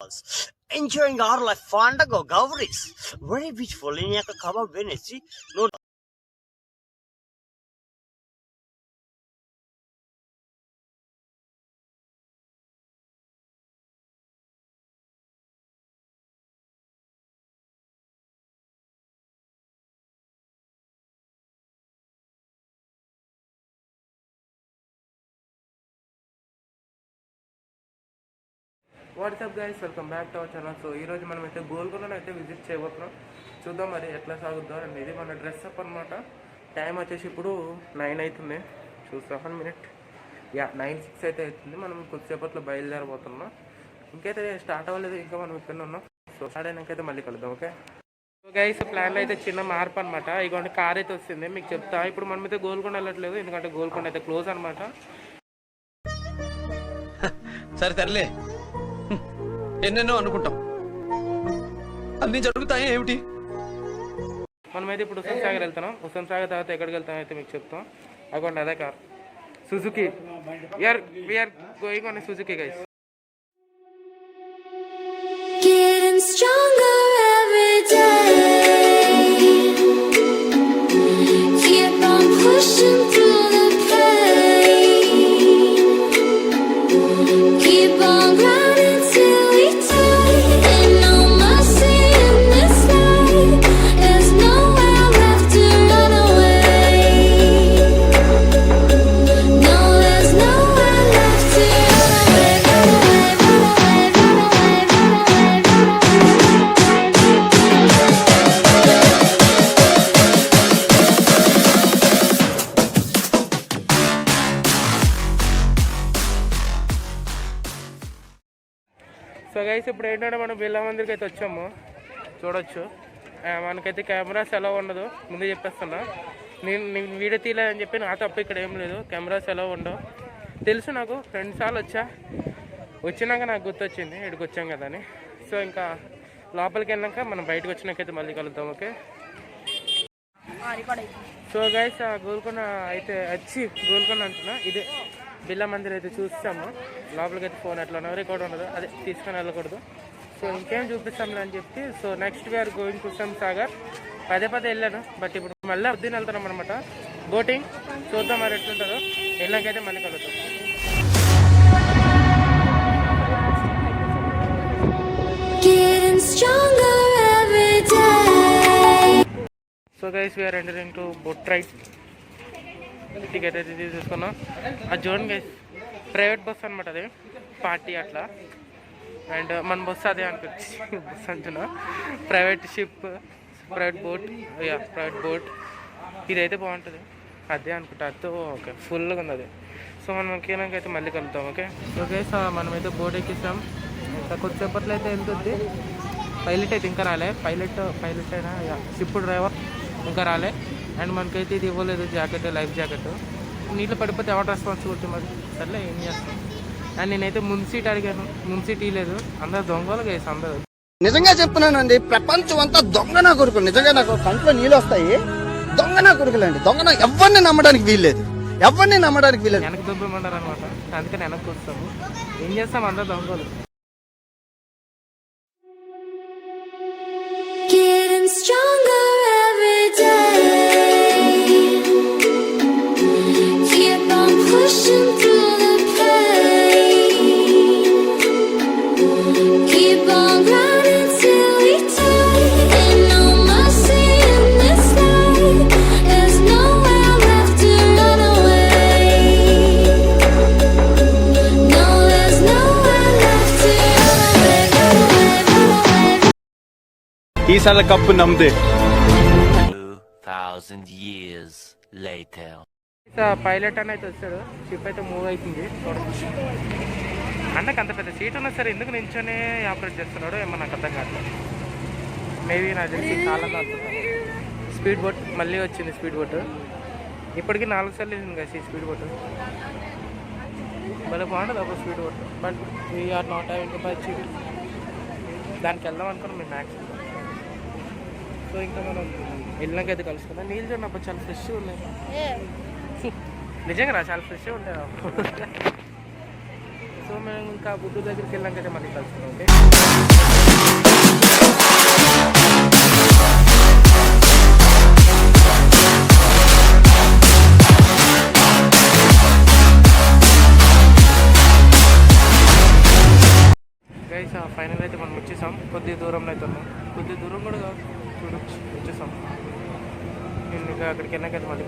locals enjoying our life Fandago Gauris. Very beautiful in Yakakaba Venice. No. WhatsApp guys, welcome back to our channel. So ఈరోజు మనం అయితే గోల్కొండను అయితే visit చేయబోతున్నాం. చూద్దాం మరి ఎట్లా సాగుద్దాం అండి. ఇది మన డ్రెస్ అప్ అనమాట. టైం వచ్చేసి ఇప్పుడు 9 అవుతుంది. చూస్తాం 1 మినిట్. 9:06 అయితే అవుతుంది. మనం కొద్దిసేపట్లో బయలుదేరబోతున్నాం. ఇంకైతే స్టార్ట్ అవ్వలేదు, ఇంకా మనం ఇక్కడ ఉన్నాం. సో స్టార్ట్ అయినాకైతే మళ్ళీ కలుద్దాం. ఓకే. సో గైస్, ప్లాన్లో అయితే చిన్న మార్పు అనమాట. ఇటువంటి కార్ అయితే వస్తుంది, మీకు చెప్తా. ఇప్పుడు మనం అయితే గోల్కొండ వెళ్ళట్లేదు, ఎందుకంటే గోల్కొండ అయితే క్లోజ్ అనమాట. సరే తరలే, ఎన్నెన్నో అనుకుంటాం, అన్ని జరుగుతాయి ఏమిటి. మనమైతే ఇప్పుడు హుస్సేన్ సాగర్ వెళ్తున్నాం. హుస్సేన్ సాగర్ తర్వాత ఎక్కడికి వెళ్తాం అయితే మీకు చెప్తాం. అక్కడ అదే car Suzuki. We're going on Suzuki guys. Getting stronger every day. Keep on pushing through the pain. Keep on running till we die. Ain't no mercy in this life. There's nowhere left to run away. No, there's nowhere left to run away. Run away, run away, run away, run away, so guys, ఇప్పుడు ఏంటంటే మనం బిర్లా మందిర్కి అయితే వచ్చాము. చూడొచ్చు, మనకైతే cameras ఎలా ఉండదు ముందు చెప్పేస్తున్నా. నేను వీడియో తీయలేదని చెప్పి నా తప్ప ఇక్కడ ఏం లేదు. కెమెరాస్ ఎలా ఉండవు తెలుసు నాకు. 2 సార్లు వచ్చినాక నాకు గుర్తొచ్చింది ఇక్కడికి వచ్చాం కదా అని. సో ఇంకా లోపలికి వెళ్ళాక మనం బయటకు వచ్చినాకైతే మళ్ళీ కలుద్దాం. ఓకే. సో గైస్, గోల్కొండ అయితే గోల్కొండ అంటున్నా, ఇదే బిర్లా మందిర్ అయితే చూస్తాము. లోపలికి అయితే ఫోన్ ఎట్లా రికార్డ్ ఉండదు, అదే తీసుకొని వెళ్ళకూడదు. సో ఇంకేం చూపిస్తాంలే అని చెప్పి. So next we're going to Hussain Sagar. పదే వెళ్ళాను, బట్ ఇప్పుడు మళ్ళీ పొద్దున్న వెళ్తున్నాం అనమాట బోటింగ్. చూద్దాం మరి ఎట్లుంటుందో. వెళ్ళాకైతే మళ్ళీ కలుగుతాం. getting stronger every day. So guys, we're entering to boat ride. Ticket అయితే తీసుకున్నాం. ఆ జోన్ గైస్ ప్రైవేట్ బస్ అనమాట, అది పార్టీ అట్లా. అండ్ మన బస్సు అదే అనుకోవచ్చు. బస్సు అంటున్నా, ప్రైవేట్ షిప్, ప్రైవేట్ బోట్. ఇదైతే బాగుంటుంది, అదే అనుకుంటా. అదో ఓకే, ఫుల్గా ఉంది అది. సో మనం ఎక్కినాకైతే మళ్ళీ కలుద్దాం. ఓకే. ఓకే, సో మనమైతే బోట్ ఎక్కిస్తాం. ఇంకా కొద్దిసేపట్లో అయితే వెళ్తుంది. పైలట్ అయితే ఇంకా రాలే. పైలట్ అయినా షిప్ డ్రైవర్ ఇంకా రాలే. అండ్ మనకైతే ఇది ఇవ్వలేదు, లైఫ్ జాకెట్. నీళ్ళు పడిపోతే ఎవరు రెస్పాన్సిబిలిటీ మరి? సర్లే, ఏం చేస్తాం. అండ్ నేనైతే ముందు సీట్ అడిగాను, ముందు సీట్ ఇవ్వలేదు. అందరు దొంగలు గైస్, అందరు. నిజంగా చెప్తున్నానండి, ప్రపంచం అంతా దొంగ నా కొడుకులు. నిజంగా నాకు కంట్లో నీళ్ళు వస్తాయి. దొంగ నా కొడుకులండి, దొంగ. ఎవరిని నమ్మడానికి వీల్లేదు, వెనక్కి దుబ్బమంటారు అనమాట. అందుకని వెనక్కి వస్తాము. ఏం చేస్తాం, అందరు దొంగలు. Getting stronger every day. Keep on pushing through the pain. Keep on running till we die. Ain't no mercy in this life. There's nowhere left to run away. No, there's nowhere left to run away, run away, run away. ఈసారి cup నమ్మదే. 2000 years later. Pilot అని అయితే వచ్చాడు. Ship అయితే move అవుతుంది. చూడచ్చు, అన్నకు అంత పెద్ద సీట్ ఉన్నా సరే ఎందుకు నించొని ఆపరేట్ చేస్తున్నాడు ఏమో నాకు అర్థం కావట్లేదు. మేబీ నాకు తెలిసి చాలా అనుకుంటాను. స్పీడ్ బోట్ మళ్ళీ వచ్చింది. స్పీడ్ బోట్ ఇప్పటికీ 4 సార్లు వెళ్ళింది కదా ఈ స్పీడ్ బోట్. భలే బాగుంటుంది ఒక speed boat. But we're not having budget. దానికి వెళ్దాం అనుకున్నాం మేము మ్యాక్సిమం. సో ఇంకా మనం వెళ్ళినాకైతే కలుసుకుందాం. నీళ్ళు చూడప్పుడు చాలా ఫ్రెష్గా ఉన్నాయి. నిజంగా చాలా ఫ్రెష్గా ఉంటాయి. సో మేము ఇంకా బుద్ధు దగ్గరికి వెళ్ళాకైతే మళ్ళీ కలుసుకున్నాం. ఓకే గైస్ ఫైనల్ అయితే మనం వచ్చేసాం. కొద్ది దూరంలో అయితే ఉన్నాం, కొద్ది దూరం కూడా కాదు, చూడొచ్చు వచ్చేసాం. నేను ఇంకా అక్కడికి వెళ్ళాకైతే మళ్ళీ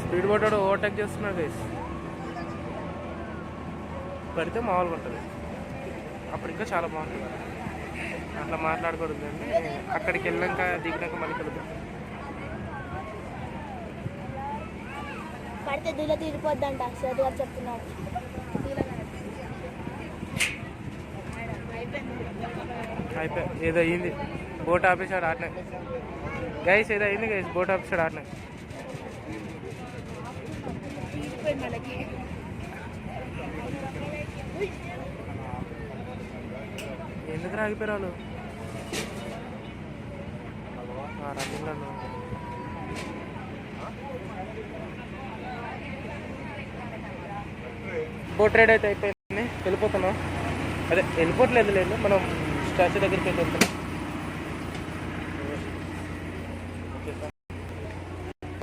స్పీడ్ బోట్ ఓవర్టేక్ చేస్తున్నాడు గైస్. పడితే మామూలుగా ఉంటుంది, అప్పుడు ఇంకా చాలా బాగుంటుంది. అట్లా మాట్లాడకూడదు అండి. అక్కడికి వెళ్ళాక దిగినాక మళ్ళీ కలుద్దాం. పడితే దూల తీరిపోద్దంట సార్ గారు చెప్తున్నారు. అయిపోయి ఏదో అయ్యింది, బోట్ ఆపేసాడు ఆటనే గైస్. ఏదో అయింది గైస్, బోట్ ఆపేసాడు ఆటనే. ఎందుకు ఆగిపోయారు రన్నింగ్లో? బోట్ రైడ్ అయితే అయిపోయింది, వెళ్ళిపోతున్నాం. అదే వెళ్ళిపోవట్లేదు లేదు, మనం స్టాచ్యూ దగ్గరికి అయితే వెళ్తున్నాం.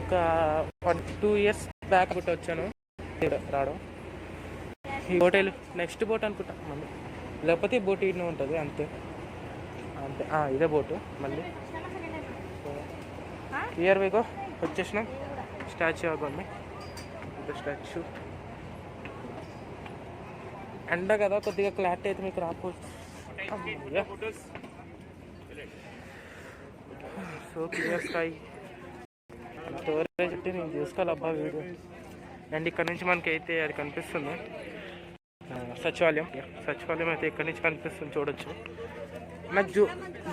ఒక 1-2 years బ్యాక్ బుట్టి వచ్చాను రావడం. ఈ బోట్ నెక్స్ట్ బోట్ అనుకుంటా మళ్ళీ, లేకపోతే ఈ బోట్ ఇన్నే ఉంటుంది అంతే అంతే. ఇదే బోటు మళ్ళీ. ఇయర్ వీగో వచ్చేసినాం స్టాచ్యూ ఆగండి. ఇది స్టాచ్యూ ఎండ కదా, కొద్దిగా క్లారిటీ అయితే మీకు రాకపోవచ్చు. సో క్లియర్ స్కై, స్టోరేజ్ అంటే నేను చూసుకోవాలి అబ్బా వీడియో. అండ్ ఇక్కడ నుంచి మనకి అయితే అది కనిపిస్తుంది సచివాలయం. సచివాలయం అయితే ఇక్కడ నుంచి కనిపిస్తుంది, చూడొచ్చు. నాకు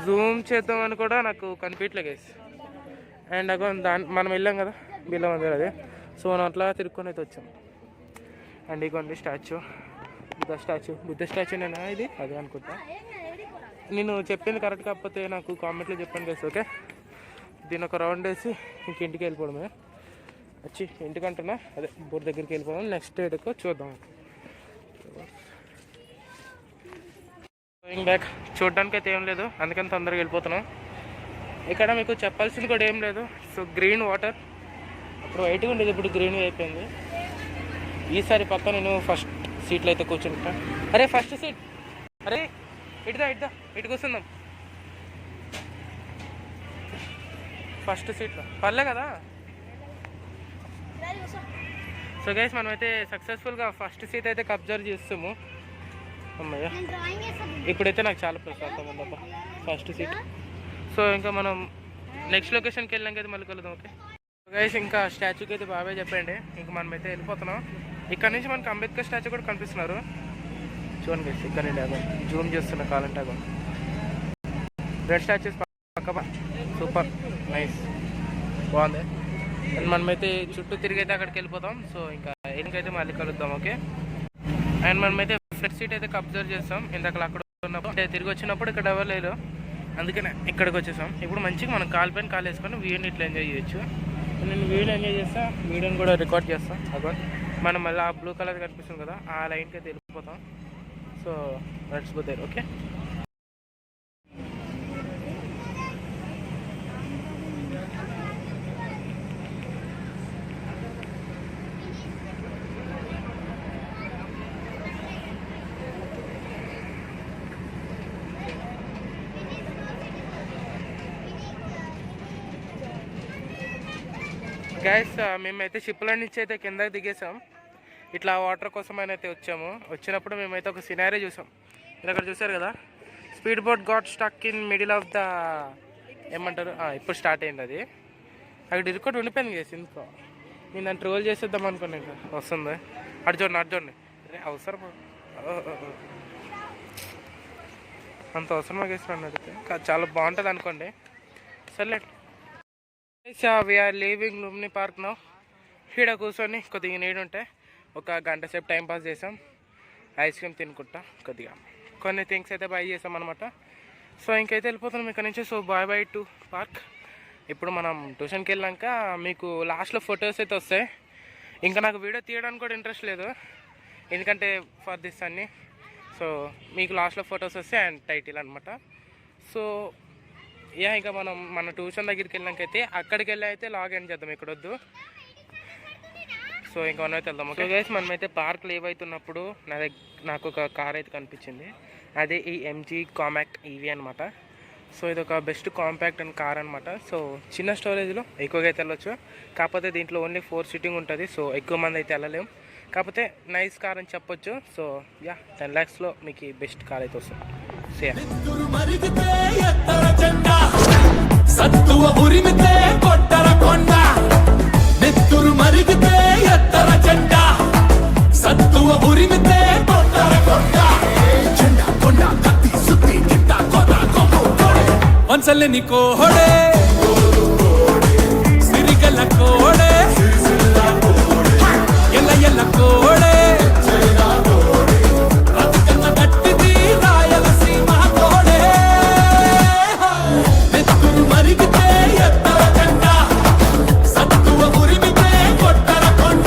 జూమ్ చేద్దామని కూడా నాకు కనిపించలే గైస్. అండ్ అగో మనం వెళ్ళాం కదా బిల్ల మందిర్, అదే. సో మనం అట్లా తిరుక్కొని అయితే వచ్చాం. అండ్ ఇగోండి స్టాచ్యూ, బుద్ధ స్టాచ్యూ నేనా ఇది? అదే అనుకుంటా. నేను చెప్పింది కరెక్ట్ కాకపోతే నాకు కామెంట్లో చెప్పాను గైస్. ఓకే, దీని ఒక రౌండ్ వేసి ఇంక ఇంటికి వెళ్ళిపోవడమే. వచ్చి ఇంటికంటున్నా అదే బోట్ దగ్గరికి వెళ్ళిపోవడం. నెక్స్ట్ డేట్కు చూద్దాం. Going back. చూడడానికి అయితే ఏం లేదు, అందుకని తొందరగా వెళ్ళిపోతున్నాం. ఇక్కడ మీకు చెప్పాల్సింది కూడా ఏం లేదు. సో గ్రీన్ వాటర్, అప్పుడు వైట్గా ఉండేది, ఇప్పుడు గ్రీన్గా అయిపోయింది. ఈసారి పక్క నేను ఫస్ట్ సీట్లో అయితే కూర్చుంటా. అరే ఫస్ట్ సీట్, అరే ఇటు కూర్చుందాం ఫస్ట్ సీట్లో, పర్లే కదా. సో గైస్ మనమైతే సక్సెస్ఫుల్గా ఫస్ట్ సీట్ అయితే కబ్జర్ చేస్తాము. అమ్మయ్య, ఇప్పుడైతే నాకు చాలా ప్రశాంతంగా ఉందబ్బా ఫస్ట్ సీట్. సో ఇంకా మనం నెక్స్ట్ లొకేషన్కి వెళ్ళాకైతే మళ్ళీ కలుద్దాం. ఓకే గైస్, ఇంకా స్టాచ్యూకి అయితే బాబాయ్ చెప్పండి. ఇంకా మనమైతే వెళ్ళిపోతున్నాం. ఇక్కడ నుంచి మనకి అంబేద్కర్ స్టాచ్యూ కూడా కనిపిస్తున్నారు, చూడండి గైస్. ఇక్కడ నుండి జూమ్ చేస్తున్నా కావాలంటే. అగో రెడ్ స్టాచ్యూస్ పక్క, సూపర్ నైస్, బాగుంది. అండ్ మనమైతే చుట్టూ తిరిగి అయితే అక్కడికి వెళ్ళిపోతాం. సో ఇంకా ఇంకైతే మళ్ళీ కలుద్దాం. ఓకే, అండ్ మనమైతే ఫ్రంట్ సీట్ అయితే అబ్జర్వ్ చేస్తాం. ఇందాక అక్కడ ఉన్నప్పుడు అంటే తిరిగి వచ్చినప్పుడు ఇక్కడ ఎవరు లేరు, అందుకనే ఇక్కడికి వచ్చేసాం. ఇప్పుడు మంచిగా మనం కాలు పైన కాలు వేసుకొని వ్యూని ఇట్లా ఎంజాయ్ చేయొచ్చు. నేను వీడియో ఎంజాయ్ చేస్తా, వీడియోని కూడా రికార్డ్ చేస్తాం. అక్కడ మనం మళ్ళీ ఆ బ్లూ కలర్ కనిపిస్తుంది కదా, ఆ లైన్కి అయితే వెళ్ళిపోతాం. So let's go there. Okay, guys మేమైతే షిప్ల నుంచి అయితే కిందకి దిగేసాం. ఇట్లా వాటర్ కోసం అయితే వచ్చాము. వచ్చినప్పుడు మేమైతే ఒక సినారీ చూసాం. మీరు అక్కడ చూసారు కదా, speed boat got stuck in middle of the ఏమంటారు, ఇప్పుడు స్టార్ట్ అయింది అది. అక్కడ ఇరుక్కోటి ఉండిపోయింది గైస్. ఎందుకో నేను దాన్ని ట్రోల్ చేసేద్దాం అనుకున్నాను. ఇంకా వస్తుంది, అటు చూడండి అరే అవసరం అంత అవసరమా గేస్తాను అడిగితే చాలా బాగుంటుంది అనుకోండి. సర్లే, we're leaving Lumbini park now. ఇక్కడ కూర్చొని కొద్దిగా నీడు ఉంటే ఒక గంట సేపు టైంపాస్ చేసాం. ఐస్ క్రీమ్ తినుకుంటా కొద్దిగా కొన్ని థింగ్స్ అయితే బై చేసాం అనమాట. సో ఇంకైతే వెళ్ళిపోతున్నాం ఇక్కడ నుంచి. So bye to park. ఇప్పుడు మనం ట్యూషన్కి వెళ్ళాక మీకు లాస్ట్లో ఫొటోస్ అయితే వస్తాయి. ఇంకా నాకు వీడియో తీయడానికి కూడా ఇంట్రెస్ట్ లేదు, ఎందుకంటే ఫర్ దిస్ అన్ని. సో మీకు లాస్ట్లో ఫొటోస్ వస్తాయి అండ్ టైటిల్ అనమాట. సో ఇంకా మనం మన ట్యూషన్ దగ్గరికి వెళ్ళాకైతే అక్కడికి వెళ్ళి అయితే లాగ్ ఎండ్ చేద్దాం, ఇక్కడ వద్దు. సో ఇంకా మనం అయితే వెళ్దాం. ఓకే గైస్, మనమైతే పార్క్లో ఏవైతున్నప్పుడు నాకు ఒక కార్ అయితే కనిపించింది. అదే ఈ ఎంజీ కాంపాక్ట్ ఈవీ అనమాట. సో ఇది ఒక బెస్ట్ కాంపాక్ట్ అండ్ కార్ అనమాట. సో చిన్న స్టోరేజ్లో ఎక్కువగా అయితే వెళ్ళొచ్చు, కాకపోతే దీంట్లో ఓన్లీ 4 సీటింగ్ ఉంటుంది. సో ఎక్కువ మంది అయితే వెళ్ళలేము, కాకపోతే నైస్ కార్ అని చెప్పొచ్చు. సో 10 lakhsలో మీకు ఈ బెస్ట్ కార్ అయితే వస్తుంది. ಒಂದ್ಸಲ ಕೋಡೆ ಸಿರಿಗಲ್ಲ ಕೋಡೆ ಎಲ್ಲ ಕೋಡೆ ಅದಕ್ಕನ್ನ ಕಟ್ಟಿದಿ ರಾಯಲಸೀಮ ಕೋಡೆ ನೆತ್ತೂರು ಮರಿಗಿತೆ ಎತ್ತರ ಕಂಡ ಸತ್ತುವ ಉರಿಮಿತೆ ಕೊಟ್ಟರ ಕೊಂಡ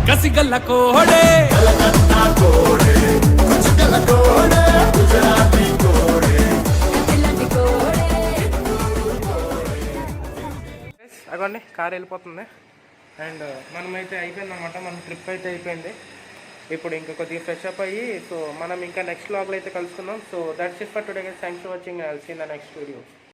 కసిగల్ల కోడే కలకత్తా కోడే కుచిగల్ల కోడే గుజరాతీ కోడే ఇలాంటి కోడే. అగోండి కార్ వెళ్ళిపోతుంది అండ్ మనమైతే అయిపోయిందన్నమాట. మన ట్రిప్ అయితే అయిపోయింది. ఇప్పుడు ఇంకా కొద్దిగా ఫ్రెష్ అప్ అయ్యి సో మనం ఇంకా నెక్స్ట్ వ్లాగ్లో అయితే కలుసుకుందాం. So that's it for today guys. Thanks for watching. I will see in the next video.